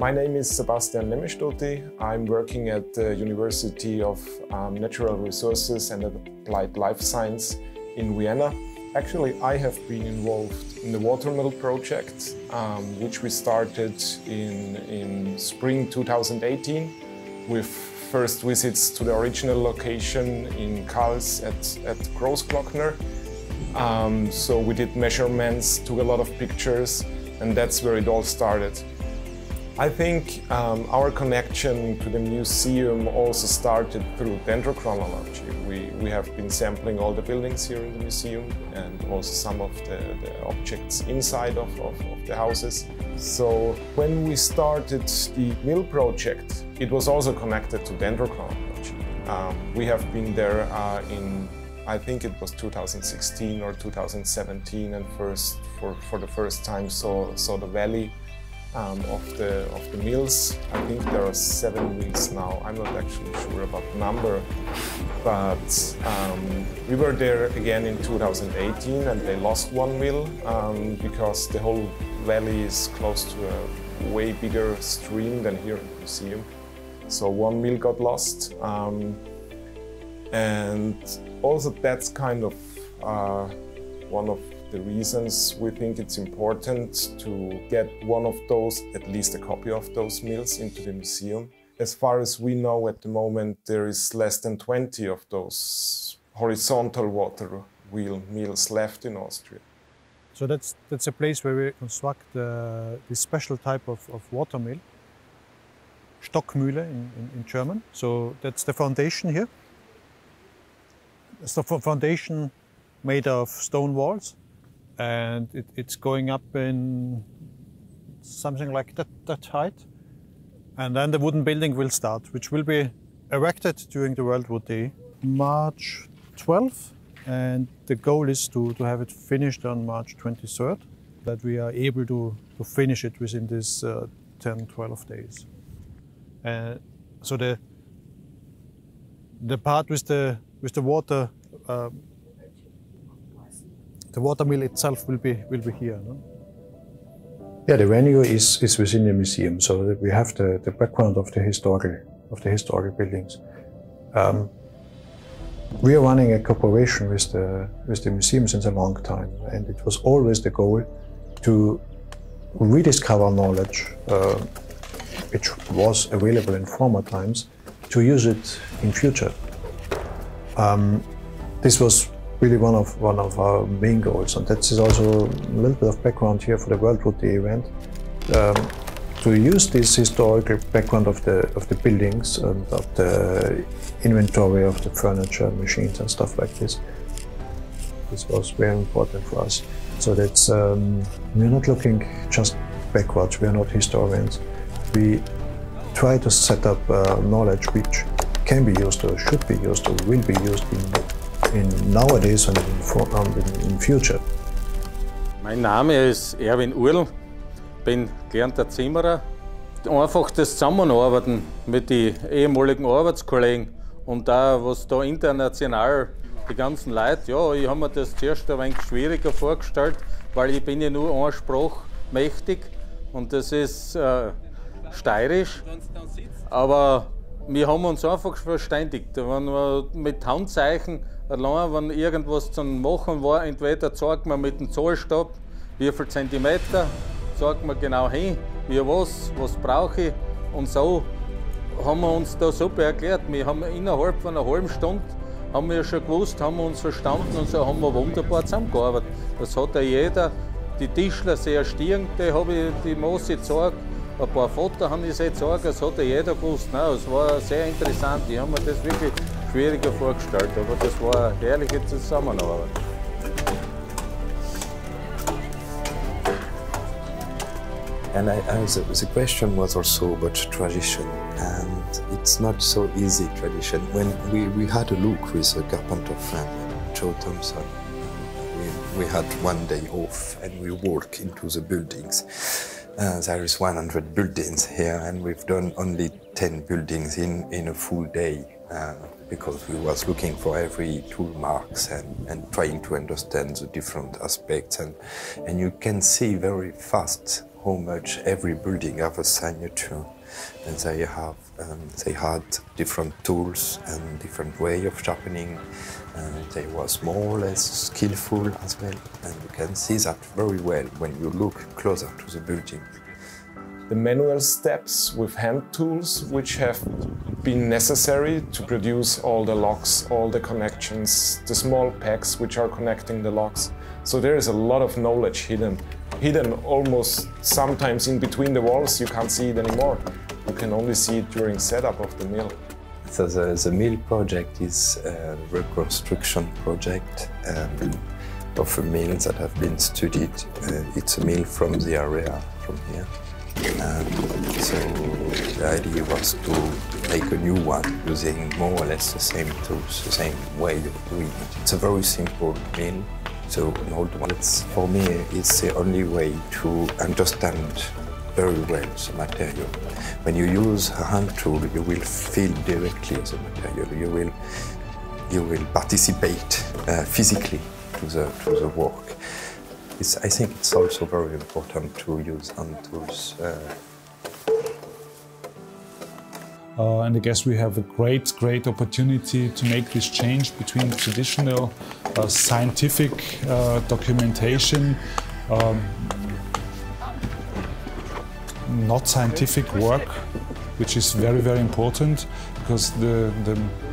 My name is Sebastian Nemestoti. I'm working at the University of Natural Resources and Applied Life Science in Vienna. Actually, I have been involved in the watermill project, which we started in spring 2018 with first visits to the original location in Pahl at Großglockner. So we did measurements, took a lot of pictures, and that's where it all started. I think our connection to the museum also started through dendrochronology. We have been sampling all the buildings here in the museum and also some of the objects inside of the houses. So when we started the mill project, it was also connected to dendrochronology. We have been there I think it was 2016 or 2017, and for the first time saw the valley of the mills. I think there are 7 mills now. I'm not actually sure about the number, but we were there again in 2018, and they lost 1 mill because the whole valley is close to a way bigger stream than here in the museum. So 1 mill got lost. And also that's kind of one of the reasons we think it's important to get one of those, at least a copy of those mills, into the museum. As far as we know at the moment, there is less than 20 of those horizontal water wheel mills left in Austria. So that's a place where we construct this special type of water mill, Stockmuehle in German. So that's the foundation here. It's the foundation made of stone walls, and it's going up in something like that height. And then the wooden building will start, which will be erected during the WWD, March 12th. And the goal is to have it finished on March 23rd, that we are able to finish it within this 10-12 days. So the part with the water, the water mill itself will be here. No? Yeah, the venue is within the museum, so that we have the background of the historic buildings. We are running a cooperation with the museum since a long time, and it was always the goal to rediscover knowledge which was available in former times, to use it in future. This was really one of our main goals, and that is also a little bit of background here for the WWD event. To use this historical background of the buildings and of the inventory of the furniture, machines and stuff like this. This was very important for us. So that's we're not looking just backwards. We are not historians. We try to set up knowledge which can be used or should be used or will be used in nowadays and in future. Mein Name ist Erwin Url, bin gelernter Zimmerer. Einfach das Zusammenarbeiten mit den ehemaligen Arbeitskollegen und da was da international die ganzen Leute, ja, ich habe mir das zuerst ein wenig schwieriger vorgestellt, weil ich bin ja nur eine Sprache mächtig und das ist steirisch, aber wir haben uns einfach verständigt. Wenn wir mit Handzeichen, allein wenn irgendwas zu machen war, entweder zeigt man mit dem Zollstab, wie viel Zentimeter, sagt man genau hin, was brauche ich, und so haben wir uns da super erklärt. Wir haben innerhalb von einer halben Stunde haben wir schon gewusst, haben wir uns verstanden, und so haben wir wunderbar zusammengearbeitet. Das hat ja jeder, die Tischler sehr stirn, die habe ich die Masse gezeigt, ein paar Fotos habe ich gezeigt, das hat ja jeder gewusst. Nein, es war sehr interessant, ich habe mir das wirklich schwieriger vorgestellt, aber das war eine herrliche Zusammenarbeit. And the question was also about tradition, and it's not so easy tradition. When we had a look with a carpenter friend, Joe Thompson, we had one day off and we walked into the buildings. There is 100 buildings here, and we've done only 10 buildings in a full day because we was looking for every tool marks and trying to understand the different aspects. And you can see very fast how much every building have a signature. And they had different tools and different way of sharpening. They was more or less skillful as well. And you can see that very well when you look closer to the building. The manual steps with hand tools, which have been necessary to produce all the locks, all the connections, the small pegs which are connecting the locks. So there is a lot of knowledge hidden almost sometimes in between the walls. You can't see it anymore. You can only see it during setup of the mill. So the mill project is a reconstruction project of a mill that have been studied. It's a mill from the area, from here. So the idea was to make a new one using more or less the same tools, the same way of doing it. It's a very simple mill, so an old one. For me, it's the only way to understand very well the material. When you use a hand tool, you will feel directly the material. You will participate physically to the work. I think it's also very important to use hand tools. And I guess we have a great opportunity to make this change between traditional scientific documentation, not scientific work, which is very important, because the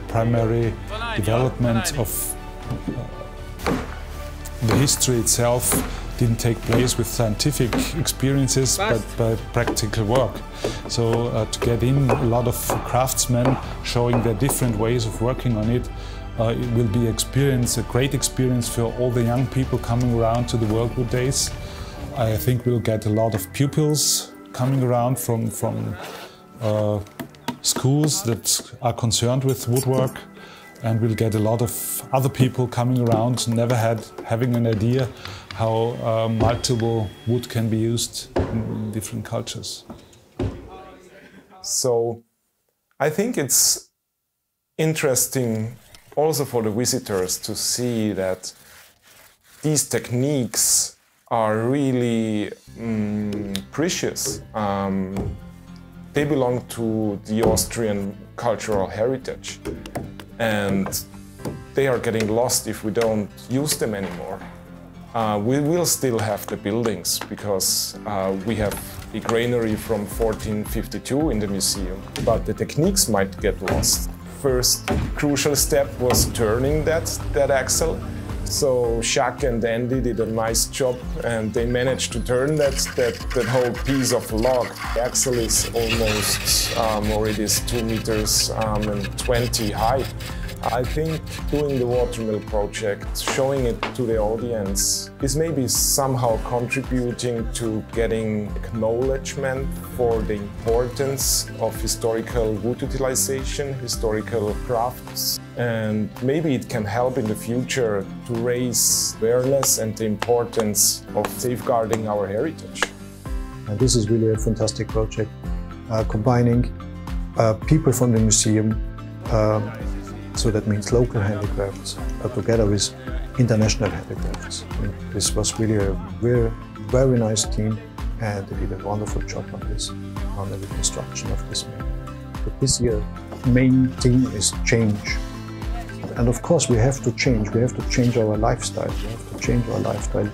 primary development of the history itself didn't take place with scientific experiences, but by practical work. So to get in a lot of craftsmen showing their different ways of working on it, it will be a great experience for all the young people coming around to the WWD days. I think we'll get a lot of pupils coming around from schools that are concerned with woodwork, and we'll get a lot of other people coming around never having an idea how multiple wood can be used in different cultures. So I think it's interesting also for the visitors to see that these techniques are really precious. They belong to the Austrian cultural heritage, and they are getting lost if we don't use them anymore. We will still have the buildings because we have a granary from 1452 in the museum, but the techniques might get lost. First crucial step was turning that axle. So Jacques and Andy did a nice job, and they managed to turn that whole piece of log. The axle is almost, or it is 2 meters and 20 high. I think doing the watermill project, showing it to the audience, is maybe somehow contributing to getting acknowledgement for the importance of historical wood utilization, historical crafts. And maybe it can help in the future to raise awareness and the importance of safeguarding our heritage. And this is really a fantastic project, combining people from the museum, so that means local handicrafts, together with international handicrafts. And this was really a very nice team, and they did a wonderful job on the reconstruction of this mill. But this year, main theme is change. And of course we have to change. We have to change our lifestyle. We have to change our lifestyle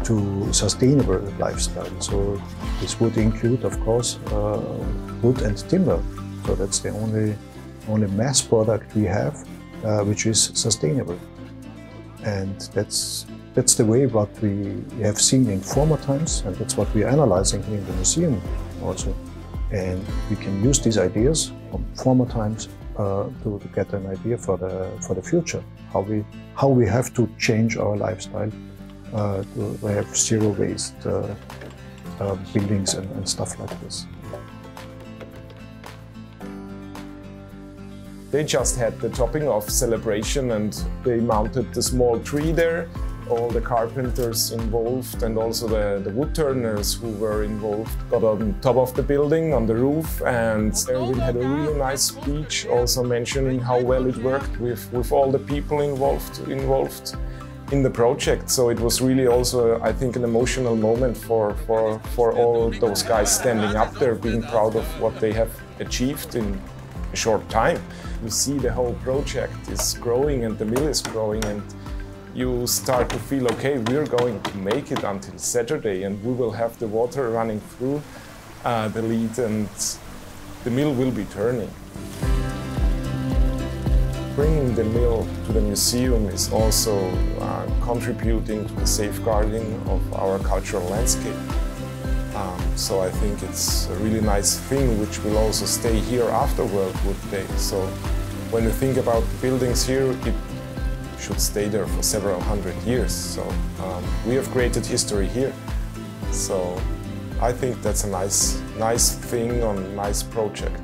to sustainable lifestyle. So this would include, of course, wood and timber. So that's the only mass product we have, which is sustainable. And that's the way what we have seen in former times, and that's what we are analyzing here in the museum also. And we can use these ideas from former times to get an idea for the future, how we have to change our lifestyle to have zero waste buildings and stuff like this. They just had the topping off celebration, and they mounted the small tree there, all the carpenters involved and also the wood turners who were involved got on top of the building, on the roof, and Erwin had a really nice speech also mentioning how well it worked with all the people involved in the project. So it was really also, I think, an emotional moment for all those guys standing up there, being proud of what they have achieved in a short time. You see the whole project is growing and the mill is growing, and you start to feel, okay, we're going to make it until Saturday and we will have the water running through the lead and the mill will be turning. Bringing the mill to the museum is also contributing to the safeguarding of our cultural landscape. So I think it's a really nice thing which will also stay here after World Wood Day. So when you think about the buildings here, it should stay there for several hundred years. So we have created history here. So I think that's a nice thing on a nice project.